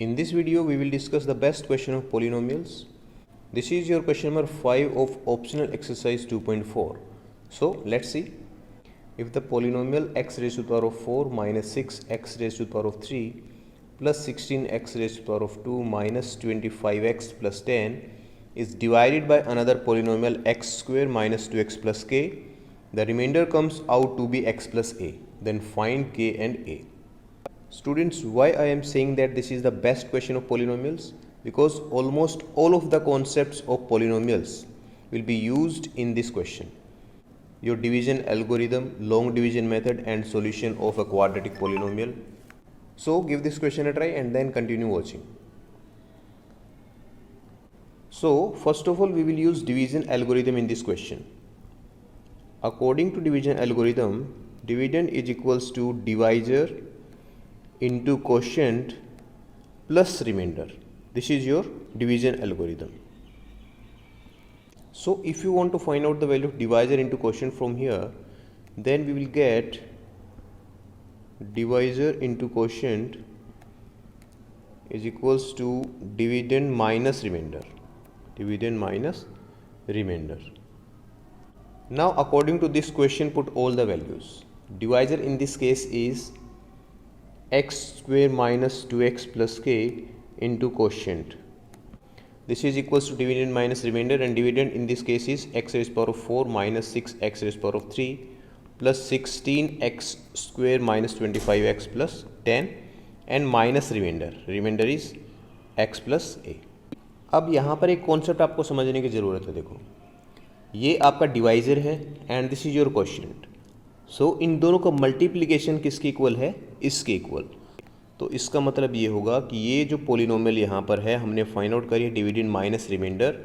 In this video, we will discuss the best question of polynomials. This is your question number 5 of optional exercise 2.4. So, let's see. If the polynomial x raised to the power of 4 minus 6x raised to the power of 3 plus 16x raised to the power of 2 minus 25x plus 10 is divided by another polynomial x square minus 2x plus k, the remainder comes out to be x plus a. Then find k and a. Students, why I am saying that this is the best question of polynomials? Because almost all of the concepts of polynomials will be used in this question. Your division algorithm, long division method and solution of a quadratic polynomial. So give this question a try and then continue watching. So first of all, we will use division algorithm in this question. According to division algorithm, dividend is equals to divisor into quotient plus remainder. This is your division algorithm. So if you want to find out the value of divisor into quotient from here, then we will get divisor into quotient is equals to dividend minus remainder. Dividend minus remainder. Now according to this question, put all the values. Divisor in this case is x square minus 2x plus k into quotient. This is equals to dividend minus remainder, and dividend in this case is x raised to the power of 4 minus 6x raised to the power of 3 plus 16x square minus 25x plus 10 and minus remainder. Remainder is x plus a. अब यहाँ पर एक concept आपको समझने की ज़रूरत है. देखो, ये आपका डिवाइजर है and this is your quotient. So इन दोनों का मल्टीप्लिकेशन किसके इक्वल है? इसके इक्वल. तो इसका मतलब ये होगा कि ये जो पोलिनोमियल यहाँ पर है हमने फाइंड आउट करी है dividend minus remainder.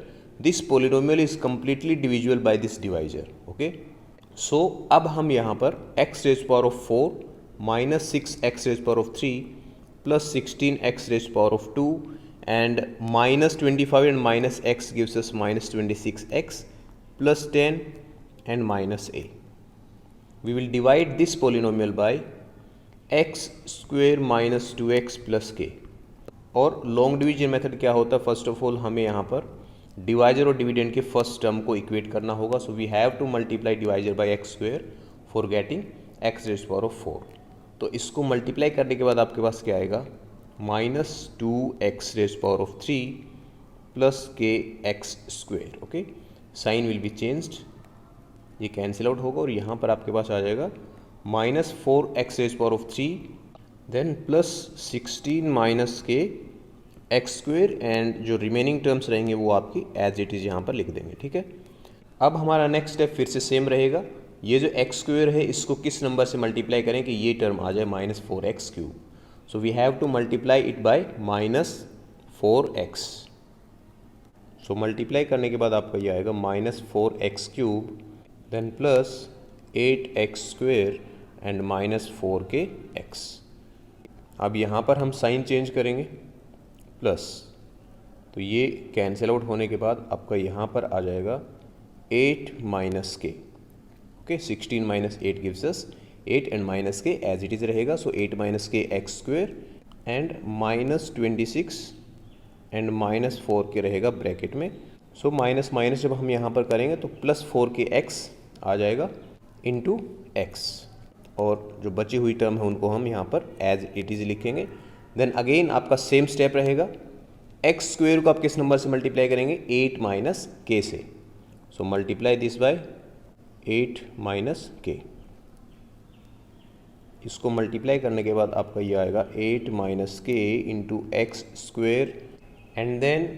This polynomial is completely divisible by this divisor. Okay, so अब हम यहाँ पर x raise power of 4 minus 6x raise power of 3 plus 16x raise power of 2 and minus 25 and minus x gives us minus 26x plus 10 and minus a. We will divide this polynomial by x square minus 2x plus k. और long division method क्या होता है? First of all हमें यहाँ पर divisor और dividend के first term को इक्वेट करना होगा. So we have to multiply divisor by x square for getting x raise power of 4. तो इसको मल्टीप्लाई करने के बाद आपके पास क्या आएगा? Minus 2x raise power of 3 plus k x square. Okay, sign will be changed, ये कैंसिल आउट होगा और यहाँ पर आपके पास आ जाएगा minus 4x raise power of 3 then plus 16 minus k x square and जो रिमेनिंग टर्म्स रहेंगे वो आपकी एज इट इज़ यहाँ पर लिख देंगे. ठीक है, अब हमारा नेक्स्ट स्टेप फिर से सेम रहेगा. ये जो एक्स स्क्वेयर है इसको किस नंबर से मल्टीप्लाई करें कि ये टर्म आ जाए minus 4x cube. So we have to multiply it by minus 4x. So multiply करने के बाद आपका ये आएगा minus 4x cube then plus 8x square and minus 4kx. अब यहाँ पर हम साइन चेंज करेंगे प्लस, तो ये कैंसिल आउट होने के बाद आपका यहाँ पर आ जाएगा 8 माइनस के. Okay, 16 minus 8 gives us 8 and minus के एज इट इज़ रहेगा. सो 8 minus k x square and minus 26 and minus 4 के रहेगा ब्रैकेट में. सो माइनस माइनस जब हम यहाँ पर करेंगे तो प्लस 4 के एक्स आ जाएगा इंटू एक्स, और जो बची हुई टर्म है उनको हम यहाँ पर एज इट इज़ लिखेंगे. देन अगेन आपका सेम स्टेप रहेगा. एक्स स्क्वेयर को आप किस नंबर से मल्टीप्लाई करेंगे? 8 माइनस के से. So multiply this by 8 minus के. इसको मल्टीप्लाई करने के बाद आपका ये आएगा 8 minus k into x square and then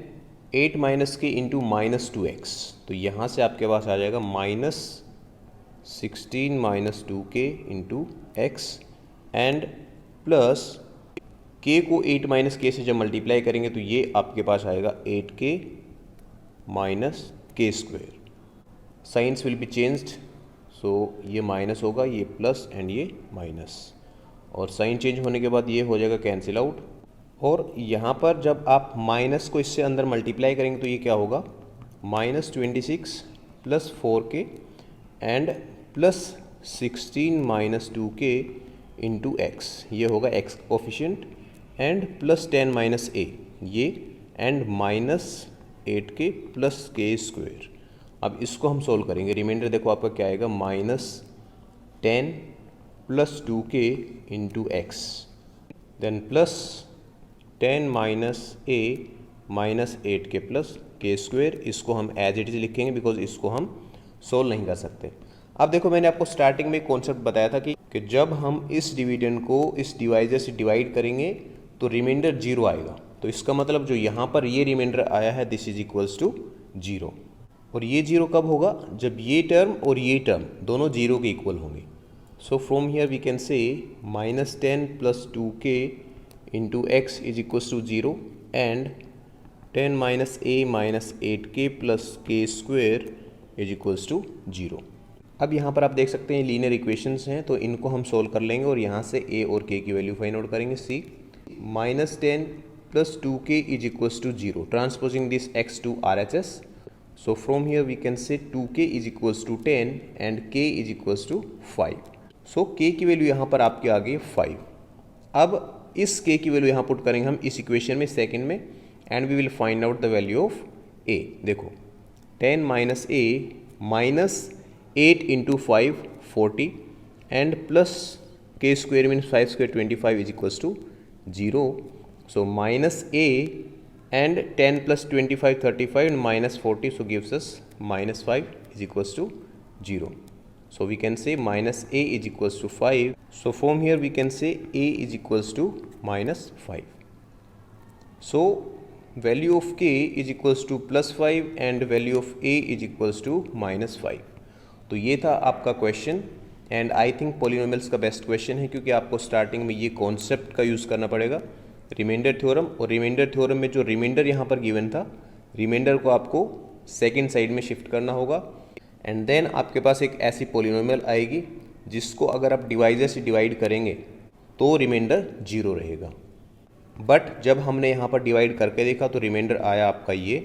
8 minus k into minus 2x. तो यहाँ से आपके पास आ जाएगा minus 16 minus 2k into x and plus k को 8 माइनस k से जब मल्टीप्लाई करेंगे तो ये आपके पास आएगा 8k minus k square. Signs will be changed. So ये माइनस होगा, ये प्लस एंड ये माइनस, और साइन चेंज होने के बाद ये हो जाएगा कैंसिल आउट. और यहाँ पर जब आप माइनस को इससे अंदर मल्टीप्लाई करेंगे तो ये क्या होगा? Minus 26 plus 4k and plus 16 minus 2k into x. ये होगा x coefficient and plus 10 minus a ये and -8k plus k square. अब इसको हम सोल्व करेंगे। रिमाइंडर देखो आपका क्या आएगा, -10 plus 2k into x, then plus 10 minus a minus 8k plus k square. इसको हम एज इट इज लिखेंगे बिकॉज इसको हम सोल्व नहीं कर सकते। अब देखो मैंने आपको स्टार्टिंग में कॉन्सेप्ट बताया था कि जब हम इस डिविडेंड को इस डिवाइजर से डिवाइड करेंगे तो रिमाइंडर 0 आएगा। तो इसका मतलब जो यहाँ पर ये रिमाइंडर आया है दिस इज इक्वल्स टू 0। और ये 0 कब होगा, जब ये टर्म और ये टर्म दोनों 0 के इक्वल होंगे। So from here we can say -10 plus 2k into x is equals to 0 and 10 minus a minus 8k plus k square is equals to 0। अब यहाँ पर आप देख सकते हैं लीनियर इक्वेशंस हैं, तो इनको हम सोल्व कर लेंगे और यहाँ से a और k की वैल्यू फाइंड आउट करेंगे। See -10 plus 2k is equals to 0, transposing this x to RHS। So from here we can say 2k is equals to 10 and k is equals to 5. So k की value यहाँ पर आपके आ गई 5। अब इस k की value यहाँ put करेंगे हम इस इक्वेशन में सेकंड में and we will find out the value of a। देखो 10 minus a minus 8 into 5 40 and plus k square means 5 square 25 is equals to 0। So minus a and 10 plus 25 35 and minus 40 so gives us -5 is equals to 0. So we can say minus a is equals to 5. So from here we can say a is equals to -5. So value of k is equals to +5 and value of a is equals to -5. तो ये था आपका question and I think polynomials का best question है क्योंकि आपको starting में ये कॉन्सेप्ट का यूज़ करना पड़ेगा, रिमाइंडर थ्योरम। और रिमाइंडर थ्योरम में जो रिमाइंडर यहाँ पर गिवन था, रिमाइंडर को आपको सेकंड साइड में शिफ्ट करना होगा एंड देन आपके पास एक ऐसी पॉलिनोमियल आएगी जिसको अगर आप डिवाइजर से डिवाइड करेंगे तो रिमाइंडर 0 रहेगा। बट जब हमने यहाँ पर डिवाइड करके देखा तो रिमाइंडर आया आपका ये,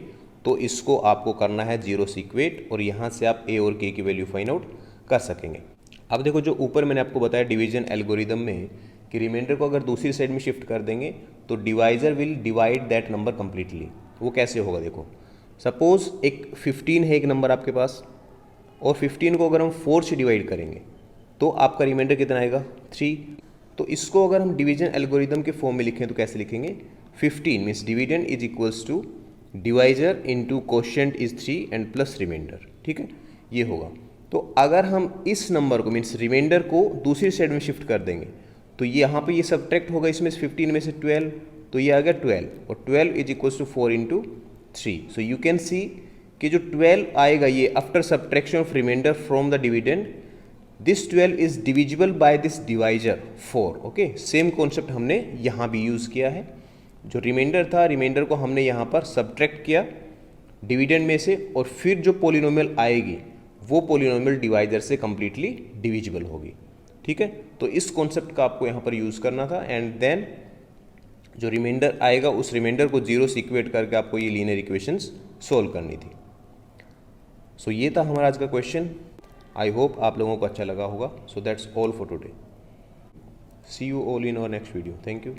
तो इसको आपको करना है 0 से इक्वेट और यहाँ से आप a और k की वैल्यू फाइंड आउट कर सकेंगे। अब देखो जो ऊपर मैंने आपको बताया डिवीजन एल्गोरिदम में कि रिमाइंडर को अगर दूसरी साइड में शिफ्ट कर देंगे तो divisor will divide that number completely. वो कैसे होगा, देखो सपोज एक 15 है एक नंबर आपके पास और 15 को अगर हम 4 से डिवाइड करेंगे तो आपका रिमाइंडर कितना आएगा 3। तो इसको अगर हम डिवीजन एल्गोरिदम के फॉर्म में लिखें तो कैसे लिखेंगे, 15 means dividend is equals to divisor into quotient is 3 and plus reminder. ठीक है, ये होगा। तो अगर हम इस नंबर को मीन्स रिमाइंडर को दूसरी साइड में शिफ्ट कर देंगे तो यहाँ पे ये सब्ट्रैक्ट होगा इसमें 15 में से 12, तो ये आ गया 12 और 12 is equals to 4 into 3। So you can see कि जो 12 आएगा ये after subtraction of reminder from the dividend, this 12 is divisible by this divisor 4। Okay, same concept हमने यहाँ भी यूज़ किया है। जो रिमाइंडर था, रिमाइंडर को हमने यहाँ पर सब्ट्रैक्ट किया डिविडेंड में से और फिर जो पॉलिनोमियल आएगी वो पॉलिनोमियल डिवाइजर से कंप्लीटली डिविजिबल होगी। ठीक है, तो इस कॉन्सेप्ट का आपको यहाँ पर यूज़ करना था एंड देन जो रिमाइंडर आएगा उस रिमाइंडर को 0 से इक्वेट करके आपको ये लीनियर इक्वेशंस सोल्व करनी थी। सो ये था हमारा आज का क्वेश्चन। आई होप आप लोगों को अच्छा लगा होगा। So that's all for today. See you all in our next video. Thank you.